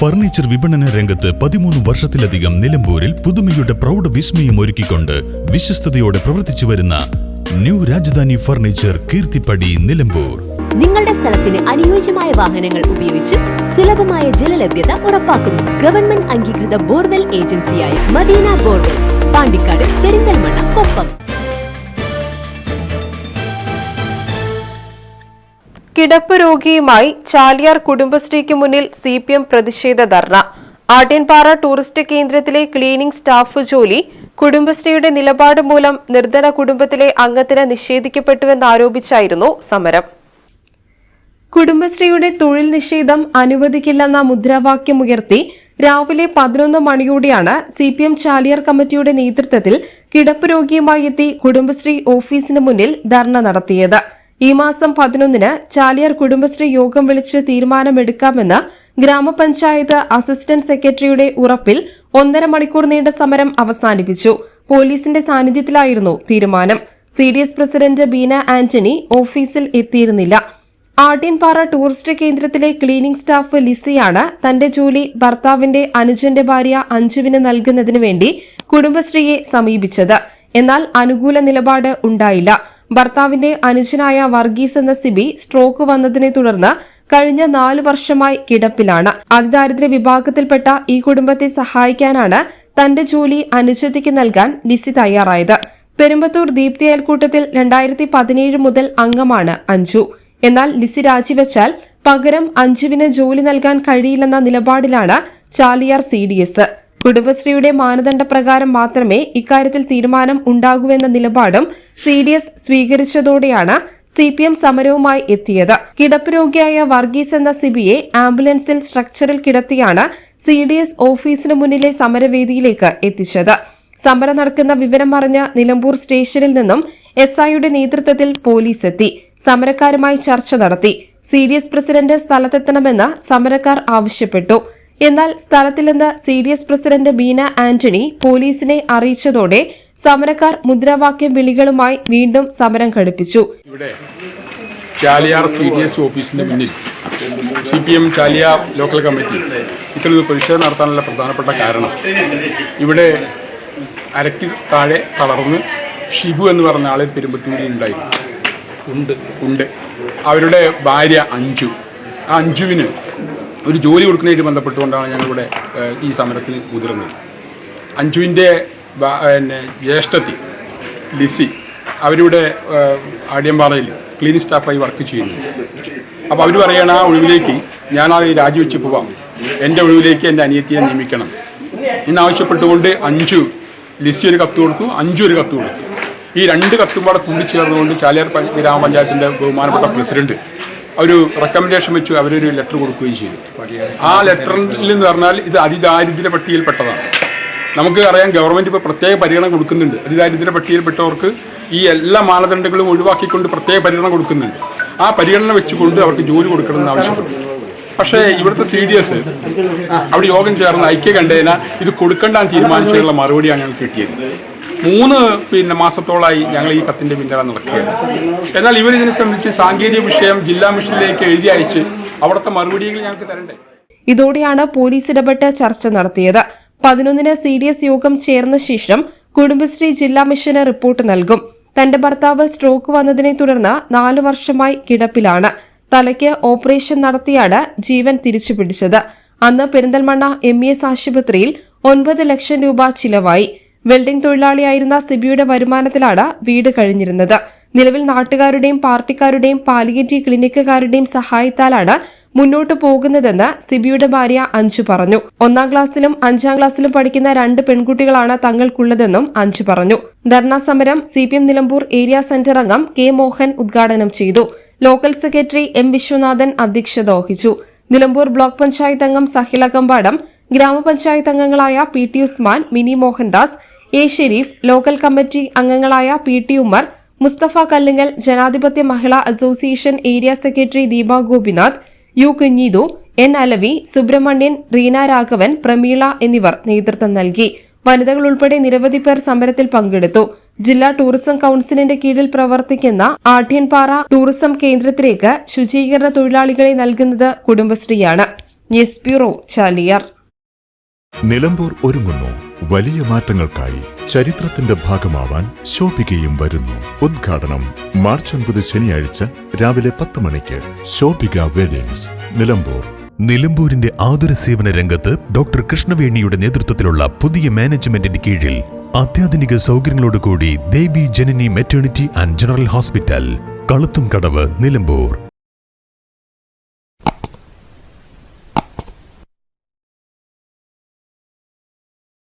Furniture വിപണന രംഗത്ത് 13 വർഷത്തിലധികം നിലമ്പൂരിൽ പുതുമയുടെ പ്രൗഢ വിസ്മയം ഒരുക്കിക്കൊണ്ട് വിശ്വസ്തയോടെ പ്രവർത്തിച്ചു വരുന്ന ന്യൂ രാജധാനി ഫർണിച്ചർ കീർത്തിപ്പടി നിലമ്പൂർ. നിങ്ങളുടെ സ്ഥലത്തിന് അനുയോജ്യമായ വാഹനങ്ങൾ ഉപയോഗിച്ച് സുലഭമായ ജലലഭ്യത ഉറപ്പാക്കുന്നു. ഗവൺമെന്റ് അംഗീകൃത ബോർവെൽ ഏജൻസിയായ മദീന ബോർവെൽസ്, പാണ്ടിക്കാട്, പെരിന്തൽമണ്ണ, കൊപ്പം. കിടപ്പ് രോഗിയുമായി ചാലിയാർ കുടുംബശ്രീക്ക് മുന്നിൽ CPM പ്രതിഷേധ ധർണ. ആട്യൻപാറ ടൂറിസ്റ്റ് കേന്ദ്രത്തിലെ ക്ലീനിംഗ് സ്റ്റാഫ് ജോലി കുടുംബശ്രീയുടെ നിലപാട് മൂലം നിർധന കുടുംബത്തിലെ അംഗത്തിന് നിഷേധിക്കപ്പെട്ടുവെന്നാരോപിച്ചായിരുന്നു സമരം. കുടുംബശ്രീയുടെ തൊഴിൽ നിഷേധം അനുവദിക്കില്ലെന്ന മുദ്രാവാക്യമുയർത്തി രാവിലെ 11 മണിയോടെയാണ് CPM ചാലിയാർ കമ്മിറ്റിയുടെ നേതൃത്വത്തിൽ കിടപ്പ് രോഗിയുമായി എത്തി കുടുംബശ്രീ ഓഫീസിന് മുന്നിൽ ധർണ നടത്തിയത്. ഈ മാസം 11-ന് ചാലിയാർ കുടുംബശ്രീ യോഗം വിളിച്ച് തീരുമാനമെടുക്കാമെന്ന് ഗ്രാമപഞ്ചായത്ത് അസിസ്റ്റന്റ് സെക്രട്ടറിയുടെ ഉറപ്പിൽ 1.5 മണിക്കൂർ നീണ്ട സമരം അവസാനിപ്പിച്ചു. പോലീസിന്റെ സാന്നിധ്യത്തിലായിരുന്നു തീരുമാനം. CDS പ്രസിഡന്റ് ബീന ആന്റണി ഓഫീസിൽ എത്തിയിരുന്നില്ല. ആട്യൻപാറ ടൂറിസ്റ്റ് കേന്ദ്രത്തിലെ ക്ലീനിംഗ് സ്റ്റാഫ് ലിസിയാണ് തന്റെ ജോലി ഭർത്താവിന്റെ അനുജന്റെ ഭാര്യ അഞ്ജുവിന് നൽകുന്നതിനു വേണ്ടി കുടുംബശ്രീയെ സമീപിച്ചത്. എന്നാൽ അനുകൂല നിലപാട് ഉണ്ടായില്ല. ഭർത്താവിന്റെ അനുജനായ വർഗീസ് എന്ന സിബി സ്ട്രോക്ക് വന്നതിനെ തുടർന്ന് കഴിഞ്ഞ 4 വർഷമായി കിടപ്പിലാണ്. അതിദാരിദ്ര്യ വിഭാഗത്തിൽപ്പെട്ട ഈ കുടുംബത്തെ സഹായിക്കാനാണ് തന്റെ ജോലി അനുജത്തിക്ക് നൽകാൻ ലിസി തയ്യാറായത്. പെരുമ്പത്തൂർ ദീപ്തി അയൽക്കൂട്ടത്തിൽ 2017 മുതൽ അംഗമാണ് അഞ്ജു. എന്നാൽ ലിസി രാജിവെച്ചാൽ പകരം അഞ്ജുവിന് ജോലി നൽകാൻ കഴിയില്ലെന്ന നിലപാടിലാണ് ചാലിയാർ CDS. കുടുംബശ്രീയുടെ മാനദണ്ഡപ്രകാരം മാത്രമേ ഇക്കാര്യത്തിൽ തീരുമാനം ഉണ്ടാകൂവെന്ന നിലപാടും CDS സ്വീകരിച്ചതോടെയാണ് CPM സമരവുമായി എത്തിയത്. കിടപ്പ് രോഗിയായ വർഗീസ് എന്ന സിബിയെ ആംബുലൻസിൽ സ്ട്രക്ചറിൽ കിടത്തിയാണ് CDS ഓഫീസിന് മുന്നിലെ സമരവേദിയിലേക്ക് എത്തിച്ചത്. സമരം നടക്കുന്ന വിവരം അറിഞ്ഞ നിലമ്പൂർ സ്റ്റേഷനിൽ നിന്നും SIയുടെ നേതൃത്വത്തിൽ പോലീസ് എത്തി സമരക്കാരുമായി ചർച്ച നടത്തി. CDS പ്രസിഡന്റ് സ്ഥലത്തെത്തണമെന്ന് സമരക്കാർ ആവശ്യപ്പെട്ടു. എന്നാൽ സ്ഥലത്തിൽ നിന്ന് CDS പ്രസിഡന്റ് ബീന ആന്റണി പോലീസിനെ അറിയിച്ചതോടെ സമരക്കാർ മുദ്രാവാക്യം വിളികളുമായി വീണ്ടും സമരം ഘടിപ്പിച്ചു. ഇവിടെ ചാലിയാർ CDS ഓഫീസിന്റെ മുന്നിൽ CPM ചാലിയാർ ലോക്കൽ കമ്മിറ്റി ഇത്തരത്തിൽ പ്രതിഷേധം നടത്താനുള്ള പ്രധാനപ്പെട്ട കാരണം ഇവിടെ അരക്ക് താഴെ തളർന്ന് ഷിബു എന്ന് പറഞ്ഞ ആളെ പെരുമ്പത്തൂരിൽ ഉണ്ട്. അവരുടെ ഭാര്യ അഞ്ജു. ആ അഞ്ജുവിന് ഒരു ജോലി കൊടുക്കുന്നതിന് ബന്ധപ്പെട്ടുകൊണ്ടാണ് ഞങ്ങളിവിടെ ഈ സമരത്തിന് മുതിർന്നത്. അഞ്ജുവിൻ്റെ ജ്യേഷ്ഠത്തി ലിസി അവരിവിടെ ആട്യൻപാറയിൽ ക്ലീനിങ് സ്റ്റാഫായി വർക്ക് ചെയ്യുന്നു. അപ്പോൾ അവർ പറയുകയാണ് ആ ഒഴിവിലേക്ക് ഞാനത് രാജിവെച്ച് പോവാം, എൻ്റെ ഒഴിവിലേക്ക് എൻ്റെ അനിയത്തിയെ നിയമിക്കണം എന്നാവശ്യപ്പെട്ടുകൊണ്ട് അഞ്ജു ലിസി ഒരു കത്ത് കൊടുത്തു, അഞ്ജു ഒരു കത്ത് കൊടുത്തു. ഈ 2 കത്തും കൂടെ കൂടിച്ചേർന്നുകൊണ്ട് ചാലിയാർ ഗ്രാമപഞ്ചായത്തിൻ്റെ ബഹുമാനപ്പെട്ട പ്രസിഡന്റ് ഒരു റെക്കമെൻഡേഷൻ വെച്ചു അവരൊരു ലെറ്റർ കൊടുക്കുകയും ചെയ്തു. ആ ലെറ്ററിൽ എന്ന് പറഞ്ഞാൽ ഇത് അതിദാരിദ്ര്യ പട്ടികയിൽപ്പെട്ടതാണ്. നമുക്ക് അറിയാം ഗവൺമെൻറ് ഇപ്പോൾ പ്രത്യേക പരിഗണന കൊടുക്കുന്നുണ്ട്. അതിദാരിദ്ര്യ പട്ടികയിൽപ്പെട്ടവർക്ക് ഈ എല്ലാ മാനദണ്ഡങ്ങളും ഒഴിവാക്കിക്കൊണ്ട് പ്രത്യേക പരിഗണന കൊടുക്കുന്നുണ്ട്. ആ പരിഗണന വെച്ചുകൊണ്ട് അവർക്ക് ജോലി കൊടുക്കണമെന്ന് ആവശ്യപ്പെട്ടു. പക്ഷേ ഇവിടുത്തെ CDS അവിടെ യോഗം ചേർന്ന് ഐക്യകണ്ഠേന ഇത് കൊടുക്കേണ്ടാൻ തീരുമാനിച്ചുള്ള മറുപടിയാണ് ഞങ്ങൾക്ക് കിട്ടിയത്. 3 മാസത്തോളമായി ഞങ്ങൾ ഈ കത്തിൻ്റെ പിന്നാലെ നടക്കുകയാണ്. എന്നാൽ ഇവരിതിനെ സംബന്ധിച്ച് സാങ്കേതിക വിഷയം ജില്ലാ മിഷനിലേക്ക് എഴുതി അയച്ച് അവിടുത്തെ മറുപടികൾ ഞങ്ങൾക്ക് തരണ്ടേ. ഇതോടെയാണ് പോലീസ് ഇടപെട്ട് ചർച്ച നടത്തിയത്. 11-ന് CDS യോഗം ചേർന്ന ശേഷം കുടുംബശ്രീ ജില്ലാ മിഷന് റിപ്പോർട്ട് നൽകും. തന്റെ ഭർത്താവ് സ്ട്രോക്ക് വന്നതിനെ തുടർന്ന് 4 വർഷമായി കിടപ്പിലാണ്. തലയ്ക്ക് ഓപ്പറേഷൻ നടത്തിയാണ് ജീവൻ തിരിച്ചുപിടിച്ചത്. അന്ന് പെരിന്തൽമണ്ണ MES ആശുപത്രിയിൽ 9 ലക്ഷം രൂപ ചിലവായി. വെൽഡിംഗ് തൊഴിലാളിയായിരുന്ന സിബിയുടെ വരുമാനത്തിലാണ് വീട് കഴിഞ്ഞിരുന്നത്. നിലവിൽ നാട്ടുകാരുടെയും പാർട്ടിക്കാരുടെയും പാലിയേറ്റീവ് ക്ലിനിക്കുകാരുടെയും സഹായത്താലാണ് മുന്നോട്ടു പോകുന്നതെന്ന് സിബിയുടെ ഭാര്യ അഞ്ജു പറഞ്ഞു. 1-ാം ക്ലാസ്സിലും 5-ാം ക്ലാസ്സിലും പഠിക്കുന്ന 2 പെൺകുട്ടികളാണ് തങ്ങൾക്കുള്ളതെന്നും അഞ്ജു പറഞ്ഞു. ധർണാ സമരം CPM നിലമ്പൂർ ഏരിയ സെന്റർ അംഗം K മോഹൻ ഉദ്ഘാടനം ചെയ്തു. ലോക്കൽ സെക്രട്ടറി M വിശ്വനാഥൻ അധ്യക്ഷത വഹിച്ചു. നിലമ്പൂർ ബ്ലോക്ക് പഞ്ചായത്ത് അംഗം സഹില കമ്പാടം, ഗ്രാമപഞ്ചായത്ത് അംഗങ്ങളായ PT Usman, Mini Mohandas, A Sherif, local committee അംഗങ്ങളായ PT Ummer, Musthafa Kallungal, Janadhipathya Mahila association area secretary Deepa Gopinath, U Kunheethu, N Alavi, Subrahmanyan, Reena Raghavan, Prameela എന്നിവർ നേതൃത്വം നൽകി. വനിതകൾ ഉൾപ്പെടെ നിരവധി പേർ സമരത്തിൽ പങ്കെടുത്തു. ജില്ലാ ടൂറിസം കൌൺസിലിന്റെ കീഴിൽ പ്രവർത്തിക്കുന്ന ആട്യൻപാറ ടൂറിസം കേന്ദ്രത്തിലേക്ക് ശുചീകരണ തൊഴിലാളികളെ നൽകുന്നത് കുടുംബശ്രീയാണ്. News bureau Chaliyar. നിലമ്പൂർ ഒരുങ്ങുന്നു വലിയ മാറ്റങ്ങൾക്കായി. ചരിത്രത്തിന്റെ ഭാഗമാവാൻ ശോഭികയും വരുന്നു. ഉദ്ഘാടനം മാർച്ച് 9 ശനിയാഴ്ച രാവിലെ 10 മണിക്ക്. ശോഭിക വെഡിങ്സ്, നിലമ്പൂർ. നിലമ്പൂരിന്റെ ആതുര സേവന രംഗത്ത് ഡോക്ടർ കൃഷ്ണവേണിയുടെ നേതൃത്വത്തിലുള്ള പുതിയ മാനേജ്മെന്റിന്റെ കീഴിൽ അത്യാധുനിക സൗകര്യങ്ങളോടുകൂടി Devi Janani maternity and general hospital, Kaluthumkadavu, Nilambur.